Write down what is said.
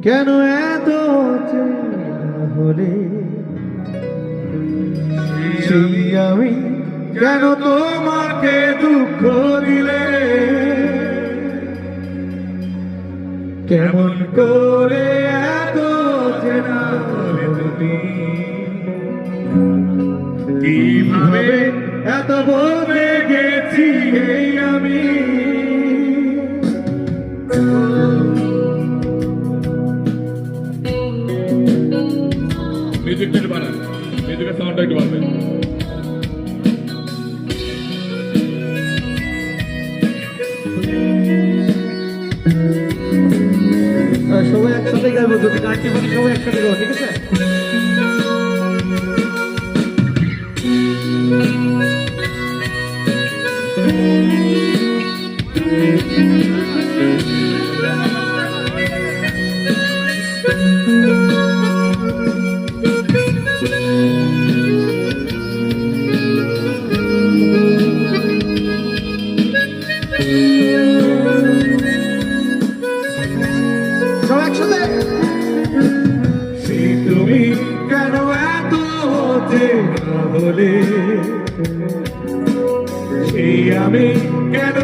কেন এত হলে আমি কেন তোমাকে দুঃখ দিলে কেমন করে এত চেনা তুমি কিভাবে এত বদলে গেছি এই আমি মিউজিকটা একটু বাড়ান, মিউজিকের সাউন্ডটা একটু বাড়বেন। সবাই একসাথে গাইবো, যদি গানটি বলি সবাই একসাথে গাবো, ঠিক আছে? তুমি কেন এত হলে সেই আমি কেন